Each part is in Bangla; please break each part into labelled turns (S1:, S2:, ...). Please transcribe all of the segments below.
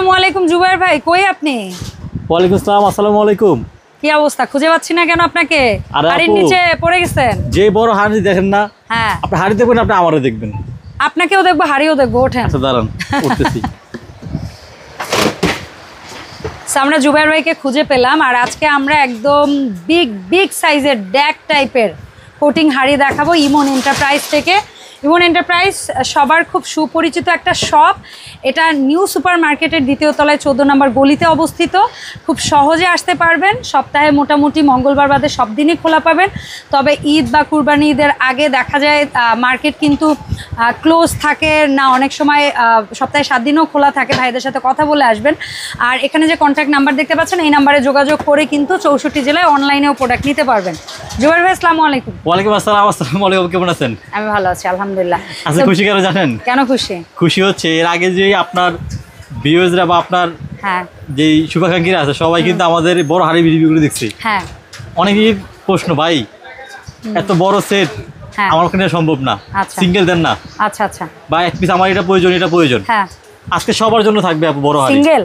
S1: আসসালামু আলাইকুম জুবায়ের ভাই, কই আপনি?
S2: ওয়ালাইকুম আসসালাম। আসসালামু আলাইকুম।
S1: কি অবস্থা? খুঁজে পাচ্ছি না কেন আপনাকে?
S2: আরে
S1: হাড়ির
S2: আপু,
S1: নিচে পড়ে গেছেন?
S2: যে বড় হাড়ি দেখেন না,
S1: হ্যাঁ
S2: আপনি হাড়ি দেখবেন, আপনি আমারও দেখবেন।
S1: আপনাকেও দেখবো, হাড়িও দেখবো, ওঠেন।
S2: আচ্ছা দাঁড়ান, উঠতেছি।
S1: আমরা জুবায়ের ভাইকে খুঁজে পেলাম, আর আজকে আমরা একদম বিগ সাইজের ড্যাক টাইপের কোটিং হাড়ি দেখাবো ইমন এন্টারপ্রাইজ থেকে। ইমন এন্টারপ্রাইজ সবার খুব সুপরিচিত একটা শপ। এটা নিউ সুপার মার্কেটের দ্বিতীয় তলায় 14 নম্বর গলিতে অবস্থিত। খুব সহজে আসতে পারবেন। সপ্তাহে মোটামুটি মঙ্গলবার বাদে সব দিনই খোলা পাবেন। তবে ঈদ বা কুরবানি ঈদের আগে দেখা যায় মার্কেট কিন্তু ক্লোজ থাকে না, অনেক সময় সপ্তাহে 7 দিনও খোলা থাকে। ভাইদের সাথে কথা বলে আসবেন। আর এখানে যে কন্ট্যাক্ট নাম্বার দেখতে পাচ্ছেন, এই নাম্বারে যোগাযোগ করে কিন্তু 64 জেলায় অনলাইনেও প্রোডাক্ট নিতে পারবেন। জুবায়ের ভাই আসসালামু আলাইকুম।
S2: ওয়ালাইকুম আসসালাম। আসসালামু আলাইকুম, কেমন আছেন?
S1: আমি ভালো আছি আলহামদুলিল্লাহ।
S2: আচ্ছা, খুশি কেন জানেন?
S1: কেন খুশি?
S2: খুশি হচ্ছে এর আগে যে আপনার ভিউয়ার্সরা বা আপনার যে শুভাকাঙ্ক্ষীরা আছে সবাই কিন্তু আমাদের বড় হাড়ি ভিডিওগুলো দেখছে।
S1: হ্যাঁ,
S2: অনেকেই প্রশ্ন, ভাই এত বড় সেট আমার ওখানে সম্ভব না, সিঙ্গেল দেন না।
S1: আচ্ছা আচ্ছা,
S2: বা এক পিস আমার এটা প্রয়োজন, এটা প্রয়োজন।
S1: হ্যাঁ,
S2: আজকে সবার জন্য থাকবে আপু বড় হাড়ি,
S1: সিঙ্গেল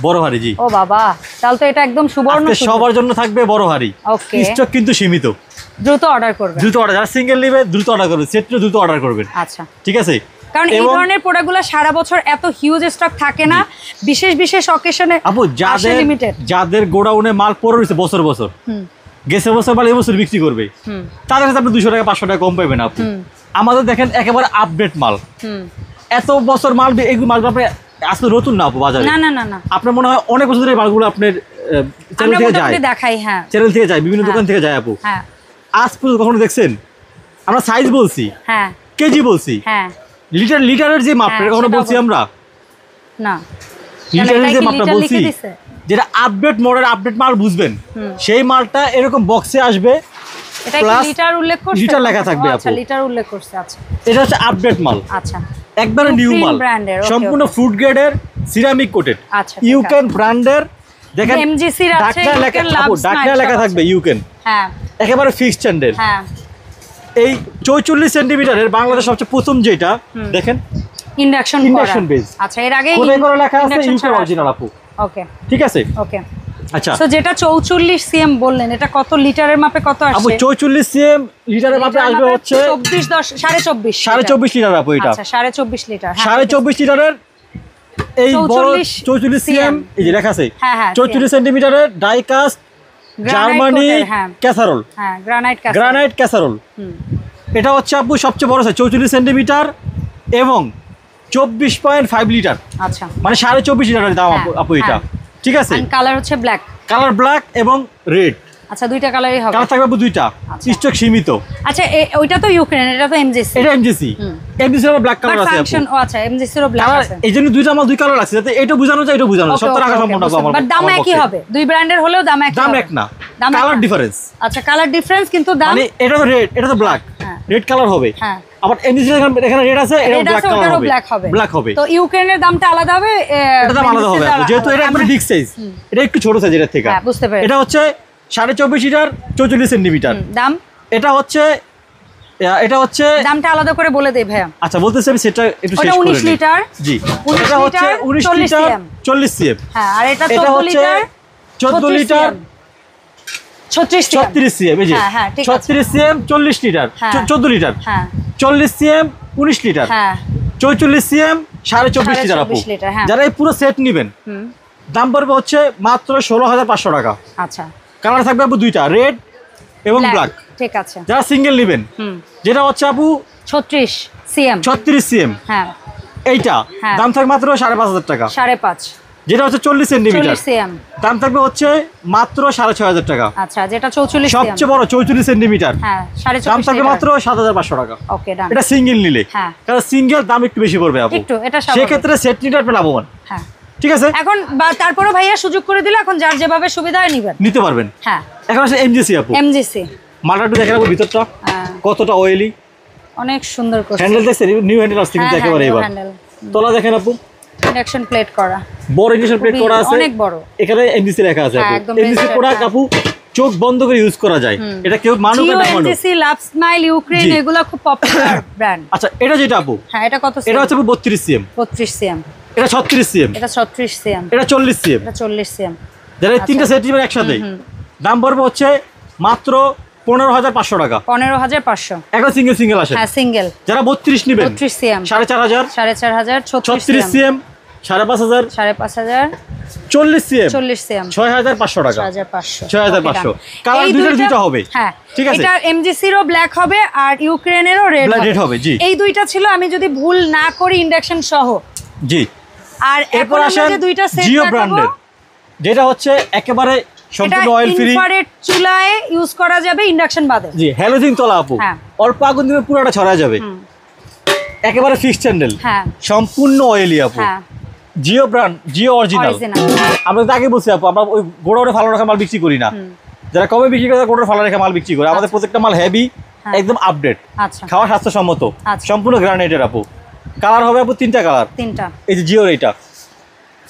S2: বড় হাড়ি। জি,
S1: ও বাবা, তাহলে তো এটা একদম সুবর্ণ।
S2: আজকে সবার জন্য থাকবে বড় হাড়ি।
S1: ওকে,
S2: স্টক কিন্তু সীমিত,
S1: দ্রুত অর্ডার করবেন।
S2: দ্রুত অর্ডার, যারা সিঙ্গেল নেবে দ্রুত অর্ডার করবেন, সেটটা দ্রুত অর্ডার করবেন।
S1: আচ্ছা,
S2: ঠিক আছে।
S1: কারণ এই ধরনের প্রোডাক্টগুলো সারা বছর এত হিউজ স্টক থাকে না, বিশেষ অকেশনে
S2: আপু যাদের গোডাউনে মাল পড়ে রয়েছে বছর বছর, গেছে বছর মাল এই বছর বিক্রি করবে, তাদের কাছে আপনি 200 টাকা 500 টাকা কম পাবেন আপু। আমাদের দেখেন একেবারে আপডেট মাল, এত বছর মাল, এইগুলো মালগুলো আপনি আসলে নতুন না আপু বাজারে।
S1: না,
S2: আপনার মনে হয় অনেক বছর ধরে এই মালগুলো আপনার চ্যানেল থেকে যায়,
S1: দেখাই। হ্যাঁ,
S2: চ্যানেল থেকে যায়, বিভিন্ন দোকান থেকে যায় আপু।
S1: হ্যাঁ,
S2: আজ পর্যন্ত কখনো দেখছেন? আমরা সাইজ বলছি,
S1: হ্যাঁ,
S2: কেজি বলছি,
S1: হ্যাঁ,
S2: লিটারের যে মাপটা কখনো বলছি আমরা? না, লিটারের যে মাপটা বলছি, যেটা আপডেট মডেল, আপডেট মাল বুঝবেন, সেই মালটা এরকম বক্সে আসবে,
S1: এটা কি লিটার উল্লেখ করছে?
S2: লিটার লেখা থাকবে আপু।
S1: আচ্ছা, লিটার উল্লেখ করছে। আচ্ছা,
S2: এটা হচ্ছে আপডেট মাল।
S1: আচ্ছা,
S2: একবারে নিউ মাল, সম্পূর্ণ ফুড গ্রেডের, সিরামিক কোটেড, ইউকেন ব্র্যান্ডের। দেখেন
S1: এমজিসি এর আছে,
S2: ডাকনা লেখা থাকবে ইউকেন।
S1: হ্যাঁ,
S2: একেবারে ফিক্সড স্ট্যান্ডার্ড।
S1: হ্যাঁ,
S2: এই 44 সেন্টিমিটারের বাংলাদেশ সবচেয়ে প্রথম যেটা দেখেন,
S1: ইন্ডাকশন
S2: বেস।
S1: আচ্ছা, এর আগে
S2: কোথায় করে লেখা আছে ইউকেন অরিজিনাল আপু।
S1: ওকে, ঠিক
S2: আছে।
S1: ওকে,
S2: আচ্ছা।
S1: সো যেটা 44 সিএম বললেন, এটা কত লিটারের মাপে কত আসছে
S2: আপু? 44 সিএম লিটারের মাপে আসবে হচ্ছে
S1: 24.5
S2: লিটার আপু। এটা
S1: আচ্ছা, 24.5 লিটার।
S2: 24.5 লিটারের এই বড় 44 সিএম, এই যে লেখা আছে 44 সেন্টিমিটারের ডাই কাস্ট জার্মানি ক্যাসারোল,
S1: হ্যাঁ,
S2: গ্রানাইট ক্যাসারোল। এটা হচ্ছে আপু সবচেয়ে বড় সাইজ, 44 সেন্টিমিটার এবং 24.5 লিটার।
S1: আচ্ছা,
S2: মানে 24.5 লিটারের দাম আপু এটা। ঠিক আছে।
S1: কালার হচ্ছে ব্ল্যাক,
S2: কালার ব্ল্যাক এবং রেড।
S1: আচ্ছা, দুইটা কালারই হবে।
S2: কালার থাকবে দুইটা, স্টক সীমিত।
S1: আচ্ছা, ওইটা তো ইউক্রেন, এটা তো এমজিসি।
S2: এটা এমজিসি, এমজিসি এর ব্ল্যাক কালার আছে আপু।
S1: ও আচ্ছা, এমজিসি এর ব্ল্যাক আছে।
S2: এইজন্য দুইটা মাল দুই কালার আছে, যাতে এটা বোঝানো যায় এটা বোঝানো যায়, সব টাকা সম্পূর্ণ আমার।
S1: বাট দাম একই হবে, দুই ব্র্যান্ডের হলেও দাম একই।
S2: দাম এক না, কালার ডিফারেন্স।
S1: আচ্ছা, কালার ডিফারেন্স, কিন্তু দাম মানে
S2: এটা তো রেড, এটা তো ব্ল্যাক, রেড কালার হবে।
S1: হ্যাঁ,
S2: আবার এমজিসি এখানে রেড আছে, এটা ব্ল্যাক কালার হবে, ব্ল্যাক হবে।
S1: তো ইউক্রেনের দামটা আলাদা হবে,
S2: এটা দাম আলাদা হবে যেহেতু এটা একটু বিগ সাইজ, এটা একটু ছোট সাইজ এর থেকে।
S1: হ্যাঁ, বুঝতে পেরেছি।
S2: এটা হচ্ছে 24.5 লিটার 44 সেন্টিমিটার
S1: দাম। এটা হচ্ছে
S2: দামটা আলাদা করে বলে দেই ভাইয়া। আচ্ছা, বলতেছি আমি সেটা একটু শেষ করে
S1: 19 লিটার।
S2: জি, এটা হচ্ছে 19 লিটার 40 সিএম।
S1: হ্যাঁ, আর এটা 14 লিটার
S2: 14 লিটার 36 সিএম। এই যে 36 সিএম 40 লিটার 14 লিটার। হ্যাঁ, 40 সিএম 19 লিটার। হ্যাঁ, 44 সিএম 24.5 লিটার আপু। যারা এই পুরো সেট নেবেন, দাম পড়বে হচ্ছে মাত্র 16,500 টাকা। আচ্ছা, কালার থাকবে আপু দুইটা, রেড এবং ব্ল্যাক। ঠিক আছে। যারা সিঙ্গেল নেবেন, যেটা হচ্ছে আপু 36 সিএম। হ্যাঁ, এইটা দাম থাকবে মাত্র 5,500 টাকা। 5.5। যেটা হচ্ছে 40 সেন্টিমিটার, দাম থাকবে হচ্ছে মাত্র 6,500 টাকা। আচ্ছা, যেটা 44 সবচেয়ে বড় 44 সেন্টিমিটার, হ্যাঁ, দাম থাকবে মাত্র 7,500 টাকা। ওকে, ডান। এটা সিঙ্গেল নিলে, কারণ সিঙ্গেল দাম একটু বেশি পড়বে আপু, সেই ক্ষেত্রে সেট নিলে আপনি লাভবান। হ্যাঁ, ঠিক আছে। এখন তারপরে ভাইয়া সুযোগ করে দিলে, এখন যার যেভাবে সুবিধা হয় নিতে পারবেন। হ্যাঁ, এখন আছে এমজিসি আপু। এমজিসি মালটা একটু দেখেন আপু, ভিতরটা কতটা অয়েলি, অনেক সুন্দর করে। হ্যান্ডেল দেখছেন, নিউ হ্যান্ডেল আসছে কিন্তু একেবারে। এবার তলা দেখেন আপু, ইন্ডাকশন প্লেট করা, বড় ইন্ডাকশন প্লেট করা আছে, অনেক বড়। এখানে এমজিসি লেখা আছে আপু। এমজিসি প্রোডাক্ট আপু চোখ বন্ধ করে ইউজ করা যায়, এটা কেউ মানুক না মানুক। এমজিসি, লাভ স্মাইল, ইউক্রেন, এগুলো খুব পপুলার ব্র্যান্ড। আচ্ছা, এটা যেটা আপু, হ্যাঁ, এটা কত? এটা হচ্ছে 32 সিএম। 32 সিএম। এটা 36 সিএম,
S1: এটা 36 সিএম,
S2: এটা 40 সিএম,
S1: এটা 40 সিএম।
S2: যারা তিনটা সেট নেবেন একসাথে দাম পড়বে হচ্ছে মাত্র 15,500 টাকা।
S1: 15,500
S2: একটা সিঙ্গেল আসে।
S1: হ্যাঁ সিঙ্গেল।
S2: যারা 32 নেবেন
S1: 32 সিএম
S2: 4,500,
S1: 4,500,
S2: 36 সিএম 5,500,
S1: 5,500,
S2: 40 সিএম
S1: 40 সিএম
S2: 6,500 টাকা।
S1: 6,500,
S2: 6,500 কালার দুটো হবে।
S1: হ্যাঁ
S2: ঠিক আছে,
S1: এটা এমজিসিরও ব্ল্যাক হবে আর ইউক্রেনেরও রেড
S2: হবে। জি,
S1: এই দুইটা ছিল, আমি যদি ভুল না করি, ইন্ডাকশন সহ।
S2: জি।
S1: আর
S2: এরপর
S1: এখন
S2: আসেন
S1: যে দুইটা সেট
S2: জিও ব্র্যান্ডের, যেটা হচ্ছে একেবারে সম্পূর্ণ অয়েল ফ্রি,
S1: ইনফ্রারেড চুলায় ইউজ করা যাবে, ইন্ডাকশন বাদে।
S2: জি, হ্যালোজিন তলা আপু, অল্প আগুন দিলে পুরোটা ছড়া যাবে। একেবারে ফিক্সড হ্যান্ডেল, সম্পূর্ণ অয়েলি আপু। Jio brand, Jio original. আমরা তো আগে বলছি আপু, আমরা ওই গোড়ারে ফালা রাখা মাল বিক্রি করি না। যারা কমে বিক্রি করে গোড়ারে ফালা রাখা মাল বিক্রি করে। আমাদের প্রত্যেকটা মাল হেভি, একদম আপডেট, খাওয়া স্বাস্থ্যসম্মত, সম্পূর্ণ গ্রানাইটের আপু। কালার হবে আপু তিনটা কালার। এই যে জিওর এইটা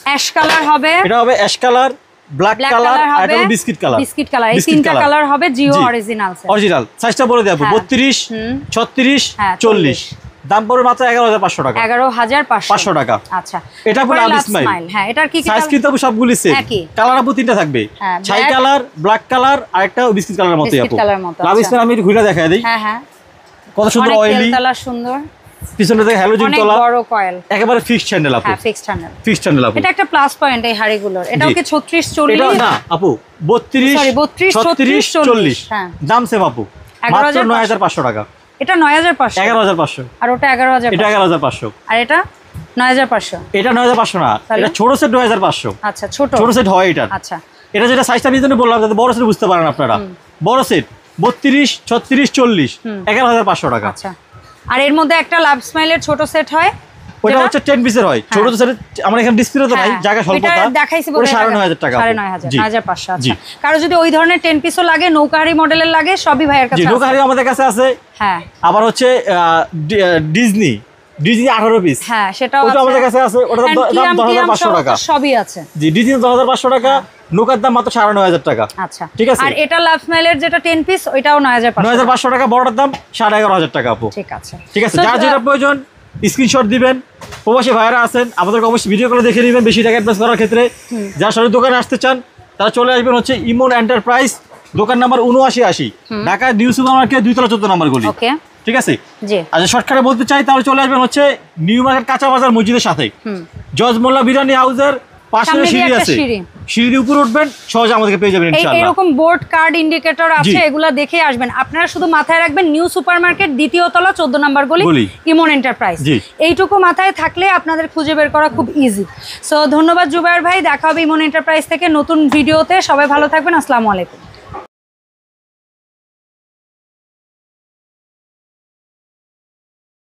S1: অ্যাশ কালার হবে,
S2: এটা হবে অ্যাশ কালার, ব্ল্যাক কালার আর এটা হবে বিস্কিট কালার।
S1: বিস্কিট কালার, এই তিনটা কালার হবে জিও অরিজিনাল।
S2: অরিজিনাল সাইজটা বলে দেব, 32, 36, 40। দাম পড়বে মাত্র 11,500 টাকা।
S1: 11,500
S2: টাকা।
S1: আচ্ছা,
S2: এটা পুরো লাভ স্মাইল।
S1: হ্যাঁ, এটার কি
S2: সাইজ কিন্তু আপু সবগুলি সেম। কালার আপু তিনটা থাকবে, ছাই কালার, ব্ল্যাক কালার আর একটা বিস্কিট কালারের মতো আপু। লাভ স্মাইল আমি একটু ঘুরে দেখাই দেই।
S1: হ্যাঁ হ্যাঁ,
S2: কত সুন্দর অয়েলি,
S1: কালার সুন্দর,
S2: পিছনে থেকে হ্যালোজেন তলা,
S1: অনেক বড় কয়েল,
S2: একেবারে ফিক্সড হ্যান্ডেল আপু।
S1: হ্যাঁ ফিক্সড হ্যান্ডেল,
S2: ফিক্সড হ্যান্ডেল আপু।
S1: এটা একটা প্লাস পয়েন্ট এই হাড়িগুলোর। এটাও কি 36 40?
S2: এটা না আপু, 32, 36, 40।
S1: হ্যাঁ,
S2: দাম সেম আপু, মাত্র 9,500 টাকা।
S1: এটা 9,500,
S2: 11,500।
S1: আর ওটা 11,500,
S2: এটা 11,500,
S1: আর এটা 9,500।
S2: এটা 9,500 না, এটা ছোট সেট 9,500।
S1: আচ্ছা, ছোট
S2: সেট হয় এটা।
S1: আচ্ছা,
S2: এটা যেটা সাইজটা আমি জন্য বললাম যাতে বড় সেট বুঝতে পারেন আপনারা। বড় সেট 32, 36, 40, 11,500 টাকা।
S1: আচ্ছা, আর এর মধ্যে একটা লাভ স্মাইলের ছোট সেট হয়,
S2: ওটা হচ্ছে 10 পিসের হয়। ছোট সেট আমরা এখানে ডিসপ্লে তো নাই, জায়গা স্বল্পতা,
S1: দেখাইছি
S2: ওটা 9,500 টাকা।
S1: 9,500। আচ্ছা, কারো যদি ওই ধরনের 10 পিসও লাগে, নৌকাহারি মডেলের লাগে, সবই ভাইয়ের কাছে আছে।
S2: নৌকাহারি আমাদের কাছে আছে। হ্যাঁ, আবার হচ্ছে ডিজনি 18 পিস,
S1: হ্যাঁ সেটাও
S2: ওটা আমাদের কাছে আছে। ওটার দাম 10,500 টাকা।
S1: সবই আছে।
S2: জি, ডিজনি 10,500 টাকা, নৌকার দাম মাত্র 9,500 টাকা।
S1: আচ্ছা,
S2: ঠিক আছে।
S1: আর এটা লাভ স্মাইলের যেটা 10 পিস, ওইটাও
S2: 9,500 টাকা। বড়টার দাম 11,500 টাকা আপু।
S1: ঠিক আছে,
S2: ঠিক আছে। যার যেটা প্রয়োজন স্ক্রিনশট দিবেন। প্রবাসী ভাইরা আছেন, আমাদের অবশ্যই ভিডিও করে দেখে নেবেন বেশি টাকা ইনভেস্ট করার ক্ষেত্রে। যারা সরাসরি দোকানে আসতে চান তারা চলে আসবেন হচ্ছে ইমন এন্টারপ্রাইজ, দোকান number 7980, Dhaka new super market 2 তলা 14 নম্বর গলি।
S1: ওকে,
S2: ঠিক আছে।
S1: জি,
S2: আচ্ছা, শর্টকাটে বলতে চাই তাহলে চলে আসবেন হচ্ছে নিউ মার্কেট কাঁচা বাজার মসজিদের সাথে, জজ মোল্লা বিরিয়ানি হাউসের পাশে সিঁড়ি আছে, সিঁড়ির উপরে উঠবেন, সহজে আমাদেরকে পেয়ে যাবেন ইনশাআল্লাহ।
S1: এরকম বোর্ড কার্ড ইন্ডিকেটর আছে, এগুলা দেখে আসবেন। আপনারা শুধু মাথায় রাখবেন নিউ সুপার মার্কেট 2য় তলা 14 নম্বর গলি, ইমন এন্টারপ্রাইজ। এইটুকু মাথায় থাকলে আপনাদের খুঁজে বের করা খুব ইজি। সো ধন্যবাদ জুবায়ের ভাই, দেখা হবে ইমন এন্টারপ্রাইজ থেকে নতুন ভিডিওতে। সবাই ভালো থাকবেন, আসসালামু আলাইকুম।